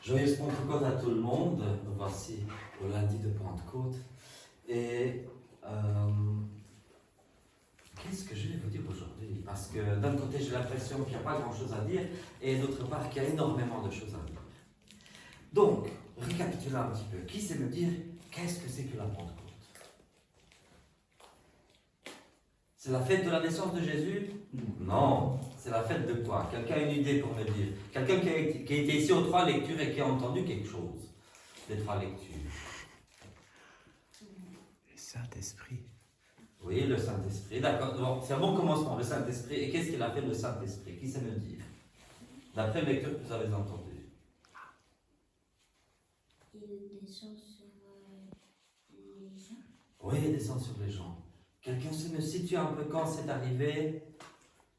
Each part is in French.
Joyeuse Pentecôte à tout le monde. Nous voici au lundi de Pentecôte. Et qu'est-ce que je vais vous dire aujourd'hui? Parce que d'un côté, j'ai l'impression qu'il n'y a pas grand-chose à dire, et d'autre part, qu'il y a énormément de choses à dire. Donc, récapitulons un petit peu. Qui sait me dire qu'est-ce que c'est que la Pentecôte? C'est la fête de la naissance de Jésus? Non. C'est la fête de quoi? Quelqu'un a une idée pour me dire? Quelqu'un qui a été ici aux 3 lectures et qui a entendu quelque chose des 3 lectures? Le Saint-Esprit. Oui, le Saint-Esprit. D'accord. Bon, c'est un bon commencement, le Saint-Esprit. Et qu'est-ce qu'il a fait le Saint-Esprit? Qui sait me dire? D'après la lecture que vous avez entendue. Il descend sur les gens. Oui, il descend sur les gens. Quelqu'un sait me situer un peu quand c'est arrivé?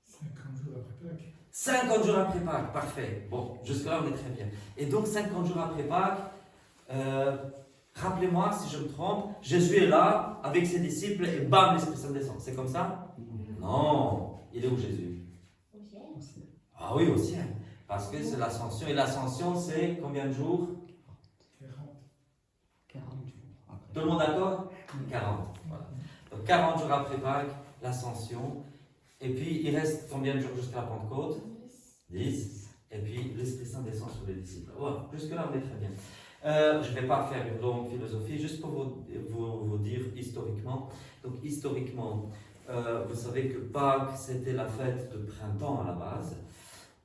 50 jours après Pâques. 50 jours après Pâques, parfait. Bon, jusque-là, on est très bien. Et donc, 50 jours après Pâques, rappelez-moi si je me trompe, Jésus est là avec ses disciples et bam, l'Esprit Saint descend. C'est comme ça? Non. Il est où Jésus? Au ciel. Ah oui, au ciel. Parce que c'est l'ascension. Et l'ascension, c'est combien de jours? 40 jours après. Tout le monde d'accord? 40. Voilà. Donc 40 jours après Pâques, l'ascension. Et puis, il reste combien de jours jusqu'à la Pentecôte? 10. Et puis, l'Esprit Saint descend sur les disciples. Voilà, jusque-là, on est très bien. Je ne vais pas faire une longue philosophie, juste pour vous dire historiquement. Donc, historiquement, vous savez que Pâques, c'était la fête de printemps à la base.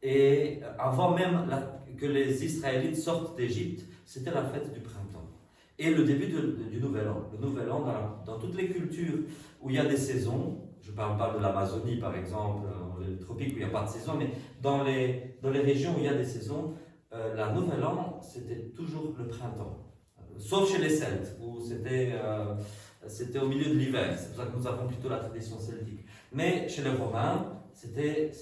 Et avant même que les Israélites sortent d'Égypte, c'était la fête du printemps. Et le début du Nouvel An. Le Nouvel An, dans toutes les cultures où il y a des saisons, je ne parle pas de l'Amazonie par exemple, dans les tropiques où il n'y a pas de saison, mais dans les régions où il y a des saisons, la Nouvel An, c'était toujours le printemps. Sauf chez les Celtes, où c'était au milieu de l'hiver. C'est pour ça que nous avons plutôt la tradition celtique. Mais chez les Romains, c'était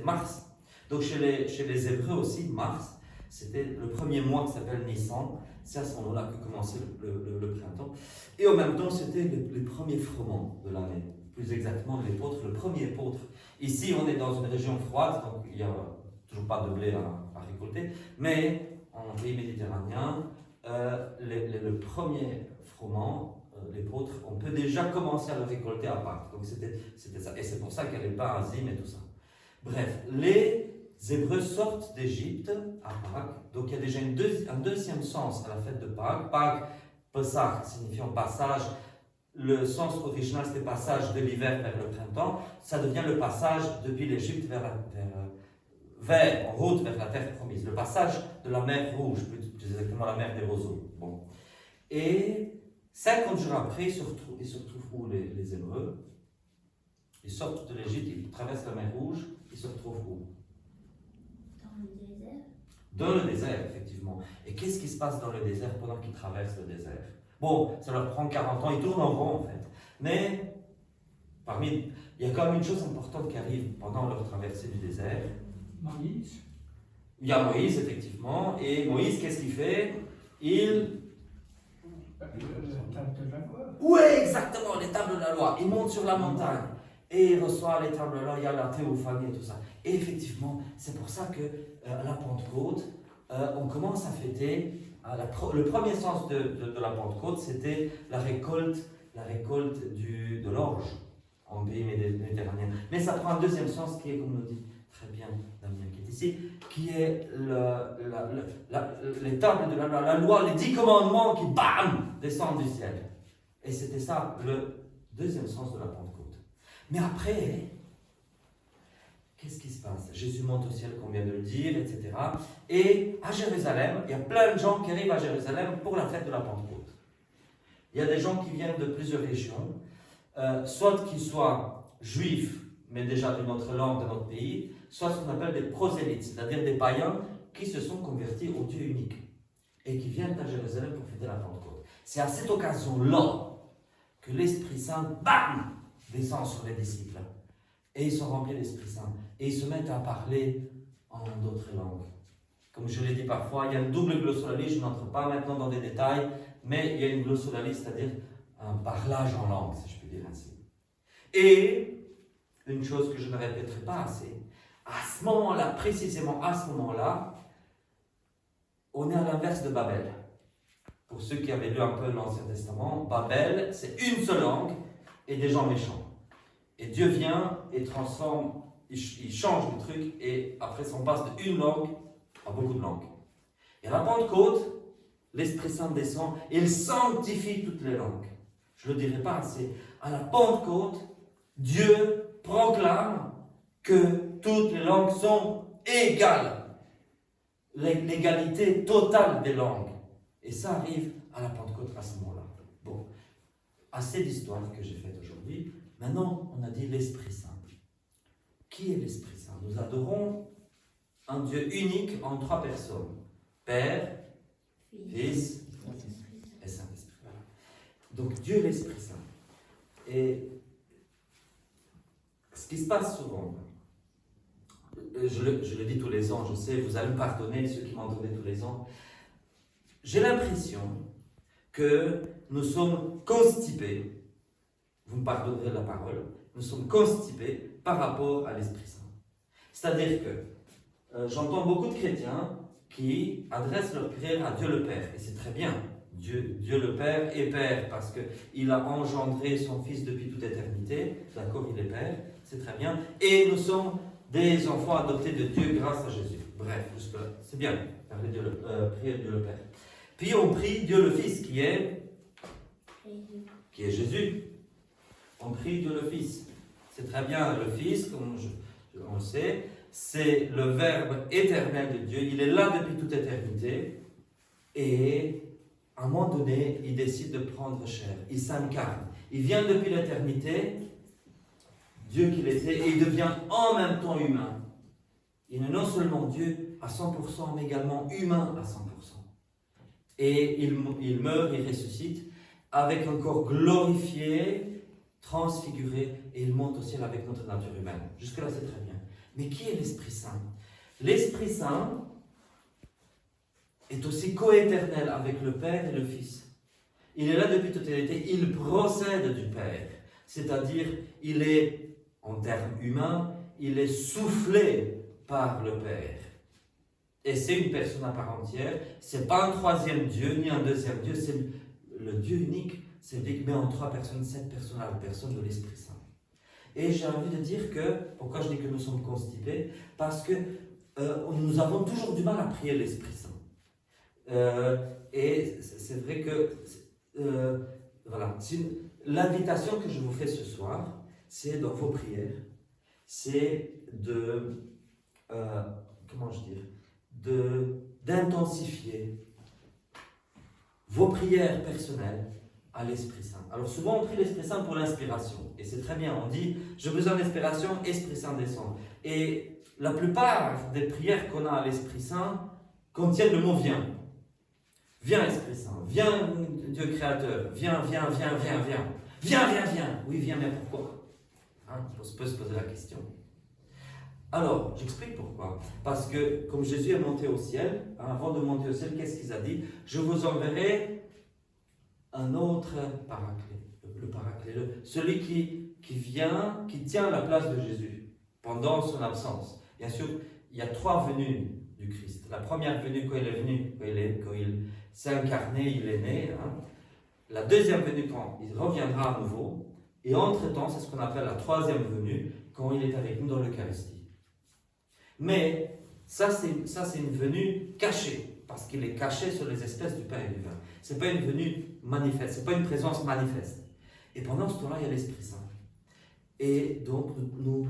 mars. Donc chez les Hébreux aussi, mars, c'était le premier mois qui s'appelle Nissan. C'est à ce moment-là que commençait le printemps. Et en même temps, c'était les premiers froment de l'année. Plus exactement, l'épeautre, le premier épeautre. Ici, on est dans une région froide, donc il n'y a toujours pas de blé à récolter. Mais en pays méditerranéen, le premier froment, l'épeautre, on peut déjà commencer à le récolter à Pâques. Donc c'était ça. Et c'est pour ça qu'il n'y avait pas Azim et tout ça. Bref, les Hébreux sortent d'Égypte à Pâques, donc il y a déjà un deuxième sens à la fête de Pâques. Pâques, Pesach, signifiant passage. Le sens original, c'était passage de l'hiver vers le printemps. Ça devient le passage depuis l'Égypte en route vers la terre promise. Le passage de la mer Rouge, plus exactement la mer des roseaux. Bon. Et 50 jours après, ils se retrouvent où les Hébreux? Ils sortent de l'Égypte, ils traversent la mer Rouge, ils se retrouvent où? Dans le désert. Dans le désert, effectivement. Et qu'est-ce qui se passe dans le désert pendant qu'ils traversent le désert? Bon, ça leur prend 40 ans, ils tournent en rond en fait. Mais, il y a quand même une chose importante qui arrive pendant leur traversée du désert. Moïse. Il y a Moïse, effectivement. Et Moïse, qu'est-ce qu'il fait? La table de la loi. Oui, exactement, les tables de la loi. Il monte sur la montagne et il reçoit les tables de la loi, il y a la théophanie et tout ça. Et effectivement, c'est pour ça que à la Pentecôte, on commence à fêter. Le premier sens de la Pentecôte, c'était la récolte de l'orge en pays méditerranéen. Mais ça prend un deuxième sens qui est, comme nous dit très bien Damien qui est ici, qui est les tables de la loi, les 10 commandements qui, bam, descendent du ciel. Et c'était ça, le deuxième sens de la Pentecôte. Mais après, qu'est-ce qui se passe? Jésus monte au ciel, comme vient de le dire, etc. Et à Jérusalem, il y a plein de gens qui arrivent à Jérusalem pour la fête de la Pentecôte. Il y a des gens qui viennent de plusieurs régions, soit qu'ils soient juifs, mais déjà d'une autre langue, de notre pays, soit ce qu'on appelle des prosélytes, c'est-à-dire des païens qui se sont convertis au Dieu unique et qui viennent à Jérusalem pour fêter la Pentecôte. C'est à cette occasion-là que l'Esprit Saint, bam, descend sur les disciples. Et ils sont remplis de l'Esprit Saint. Et ils se mettent à parler en d'autres langues. Comme je l'ai dit parfois, il y a une double glossolalie, je n'entre pas maintenant dans des détails, mais il y a une glossolalie, c'est-à-dire un parlage en langue, si je puis dire ainsi. Et, une chose que je ne répéterai pas assez, à ce moment-là, précisément à ce moment-là, on est à l'inverse de Babel. Pour ceux qui avaient lu un peu l'Ancien Testament, Babel, c'est une seule langue et des gens méchants. Et Dieu vient et transforme, il change le truc, et après on passe d'une langue à beaucoup de langues. Et à la Pentecôte, l'Esprit Saint descend et il sanctifie toutes les langues. Je ne le dirai pas assez. À la Pentecôte, Dieu proclame que toutes les langues sont égales. L'égalité totale des langues. Et ça arrive à la Pentecôte à ce moment-là. Bon, assez d'histoires que j'ai faites aujourd'hui. Maintenant, on a dit l'Esprit Saint. Qui est l'Esprit Saint? Nous adorons un Dieu unique en 3 personnes. Père, Fils et Saint-Esprit. Voilà. Donc Dieu l'Esprit Saint. Et ce qui se passe souvent, je le dis tous les ans, je sais, vous allez me pardonner, ceux qui m'entendent tous les ans, j'ai l'impression que nous sommes constipés, vous me pardonnerez la parole, nous sommes constipés par rapport à l'Esprit Saint. C'est-à-dire que j'entends beaucoup de chrétiens qui adressent leur prière à Dieu le Père, et c'est très bien. Dieu le Père est Père parce qu'il a engendré son Fils depuis toute éternité, d'accord, il est Père, c'est très bien, et nous sommes des enfants adoptés de Dieu grâce à Jésus. Bref, jusque-là, c'est bien, prier Dieu le Père. Puis on prie Dieu le Fils qui est Jésus. On prie Dieu le Fils. C'est très bien, le Fils, comme on le sait, c'est le Verbe éternel de Dieu. Il est là depuis toute éternité. Et à un moment donné, il décide de prendre chair. Il s'incarne. Il vient depuis l'éternité, Dieu qu'il était, et il devient en même temps humain. Il est non seulement Dieu à 100%, mais également humain à 100%. Et il meurt, il ressuscite, avec un corps glorifié, transfiguré, et il monte au ciel avec notre nature humaine. Jusque-là, c'est très bien. Mais qui est l'Esprit Saint? L'Esprit Saint est aussi coéternel avec le Père et le Fils. Il est là depuis toute éternité, il procède du Père. C'est-à-dire, il est, en termes humains, il est soufflé par le Père. Et c'est une personne à part entière. C'est pas un troisième Dieu, ni un deuxième Dieu, c'est le Dieu unique. C'est lui qui met en 3 personnes, 7 personnes à la personne de l'Esprit Saint. Et j'ai envie de dire que, pourquoi je dis que nous sommes constipés? Parce que nous avons toujours du mal à prier l'Esprit Saint. Et c'est vrai que, voilà, l'invitation que je vous fais ce soir, c'est dans vos prières, c'est de, comment je dire, d'intensifier vos prières personnelles à l'Esprit Saint. Alors souvent on prie l'Esprit Saint pour l'inspiration, et c'est très bien, on dit j'ai besoin d'inspiration, Esprit Saint descend. Et la plupart des prières qu'on a à l'Esprit Saint contiennent le mot viens. Viens Esprit Saint, viens Dieu créateur, viens. Oui, viens, mais pourquoi? On peut se poser la question. Alors, j'explique pourquoi. Parce que, comme Jésus est monté au ciel, avant de monter au ciel, qu'est-ce qu'il a dit? Je vous enverrai un autre paraclet. Le paraclet, celui qui vient, qui tient la place de Jésus pendant son absence. Bien sûr, il y a 3 venues du Christ. La première venue, quand il est venu, quand il s'est incarné, il est né. La deuxième venue, quand il reviendra à nouveau. Et entre-temps, c'est ce qu'on appelle la 3e venue, quand il est avec nous dans l'Eucharistie. Mais ça, c'est une venue cachée, parce qu'il est caché sur les espèces du pain et du vin. Ce n'est pas une venue manifeste, ce n'est pas une présence manifeste. Et pendant ce temps-là, il y a l'Esprit Saint. Et donc, nous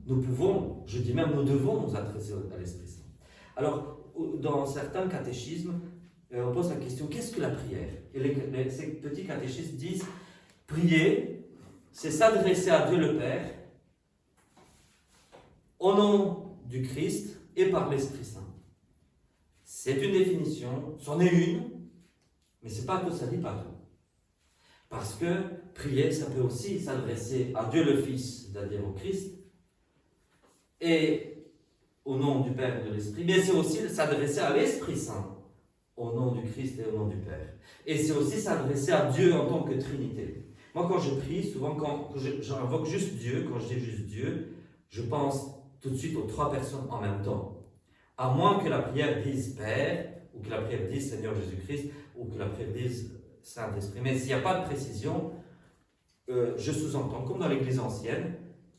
pouvons, je dis même, nous devons nous adresser à l'Esprit Saint. Alors, dans certains catéchismes, on pose la question, qu'est-ce que la prière? Et ces petits catéchismes disent, prier, c'est s'adresser à Dieu le Père, au nom du Christ et par l'Esprit Saint. C'est une définition, c'en est une, mais ce n'est pas que ça dit pas tout. Parce que prier, ça peut aussi s'adresser à Dieu le Fils, c'est-à-dire au Christ, et au nom du Père et de l'Esprit, mais c'est aussi s'adresser à l'Esprit Saint, au nom du Christ et au nom du Père. Et c'est aussi s'adresser à Dieu en tant que Trinité. Moi, quand je prie, souvent, quand j'invoque juste Dieu, quand je dis juste Dieu, je pense tout de suite aux 3 personnes en même temps. À moins que la prière dise Père, ou que la prière dise Seigneur Jésus-Christ, ou que la prière dise Saint-Esprit. Mais s'il n'y a pas de précision, je sous-entends, comme dans l'Église ancienne,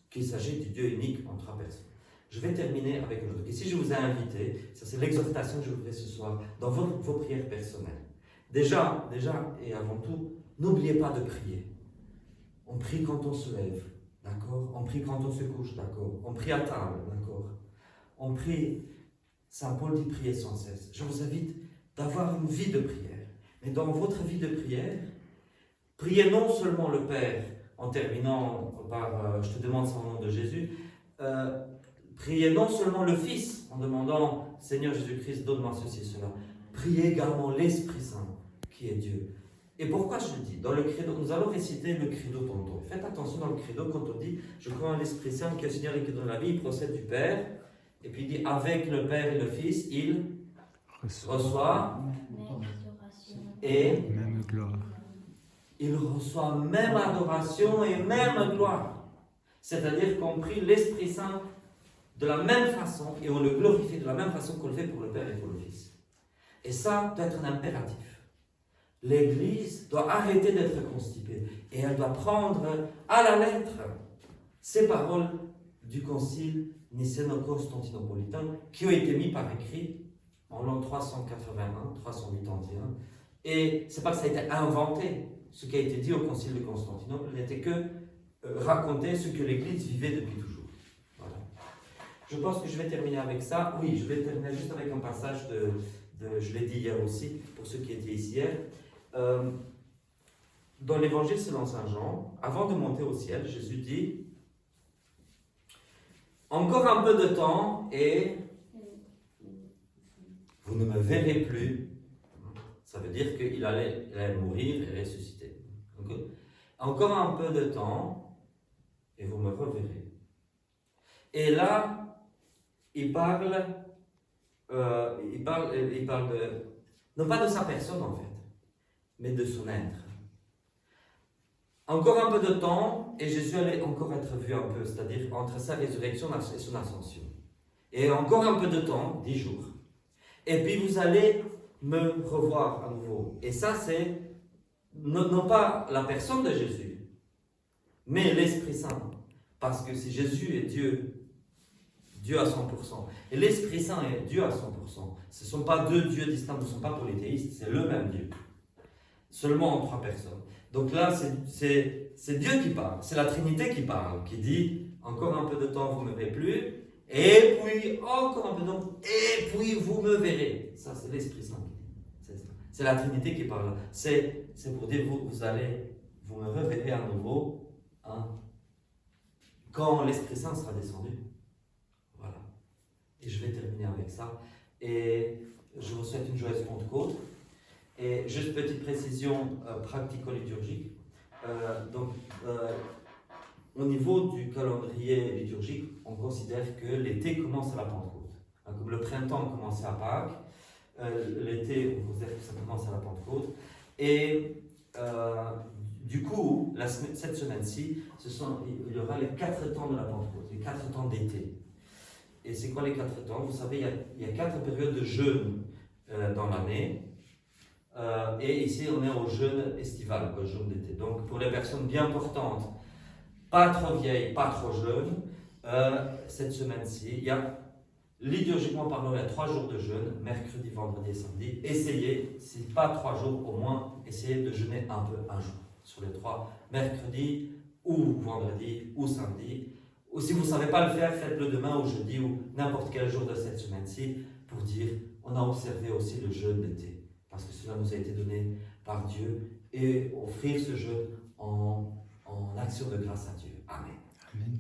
qu'il s'agit du Dieu unique en 3 personnes. Je vais terminer avec une autre. Ici, je vous ai invité, ça c'est l'exhortation que je vous fais ce soir, dans vos prières personnelles. Déjà, et avant tout, n'oubliez pas de prier. On prie quand on se lève, d'accord? On prie quand on se couche, d'accord? On prie à table, d'accord? On prie, Saint Paul dit prier sans cesse. Je vous invite d'avoir une vie de prière. Mais dans votre vie de prière, priez non seulement le Père, en terminant par je te demande ça au nom de Jésus, priez non seulement le Fils, en demandant Seigneur Jésus-Christ, donne-moi ceci, cela. Priez également l'Esprit Saint, qui est Dieu. Et pourquoi je le dis? Dans le credo, nous allons réciter le credo tantôt. Faites attention dans le credo quand on dit je crois en l'Esprit Saint, qui est le Seigneur et qui donne la vie, il procède du Père. Et puis il dit avec le Père et le Fils, il reçoit Même adoration. et Même gloire. il reçoit même adoration et même gloire. C'est-à-dire qu'on prie l'Esprit Saint de la même façon et on le glorifie de la même façon qu'on le fait pour le Père et pour le Fils. Et ça doit être un impératif. L'Église doit arrêter d'être constipée et elle doit prendre à la lettre ces paroles du concile nicéno-constantinopolitain qui ont été mis par écrit en l'an 381, 381. Et c'est pas que ça a été inventé. Ce qui a été dit au concile de Constantinople n'était que raconter ce que l'Église vivait depuis toujours. Voilà. Je pense que je vais terminer avec ça. Oui, je vais terminer juste avec un passage je l'ai dit hier aussi, pour ceux qui étaient ici hier. Dans l'évangile selon Saint Jean, avant de monter au ciel, Jésus dit « Encore un peu de temps et vous ne me verrez plus. » Ça veut dire qu'il allait mourir et ressusciter. Donc, encore un peu de temps et vous me reverrez. Et là, il parle de, non pas de sa personne en fait, mais de son être. Encore un peu de temps, et Jésus allait encore être vu un peu, c'est-à-dire entre sa résurrection et son ascension. Et encore un peu de temps, 10 jours. Et puis vous allez me revoir à nouveau. Et ça, c'est non pas la personne de Jésus, mais l'Esprit Saint. Parce que si Jésus est Dieu à 100%, et l'Esprit Saint est Dieu à 100%, ce ne sont pas 2 dieux distincts, ce ne sont pas polythéistes, c'est le même Dieu. Seulement en 3 personnes. Donc là, c'est Dieu qui parle, c'est la Trinité qui parle, qui dit « Encore un peu de temps, vous ne me verrez plus, et puis encore un peu de temps, et puis vous me verrez. » Ça, c'est l'Esprit Saint qui dit. C'est la Trinité qui parle. C'est pour dire, vous me reverrez à nouveau, hein, quand l'Esprit Saint sera descendu. Voilà. Et je vais terminer avec ça. Et je vous souhaite une joyeuse Pentecôte. Et juste petite précision pratico-liturgique. Au niveau du calendrier liturgique, on considère que l'été commence à la Pentecôte. Comme le printemps commençait à Pâques, l'été, on considère que ça commence à la Pentecôte. Et du coup, cette semaine-ci, il y aura les 4 temps de la Pentecôte, les 4 temps d'été. Et c'est quoi les 4 temps? Vous savez, il y a 4 périodes de jeûne dans l'année. Et ici, on est au jeûne estival, au jeûne d'été. Donc, pour les personnes bien portantes, pas trop vieilles, pas trop jeunes, cette semaine-ci, il y a, liturgiquement parlant, il y a 3 jours de jeûne, mercredi, vendredi et samedi. Essayez, si pas 3 jours, au moins, essayez de jeûner un peu, un jour, sur les 3, mercredi, ou vendredi, ou samedi. Ou si vous ne savez pas le faire, faites-le demain ou jeudi, ou n'importe quel jour de cette semaine-ci, pour dire, on a observé aussi le jeûne d'été. Parce que cela nous a été donné par Dieu, et offrir ce jeûne en action de grâce à Dieu. Amen. Amen.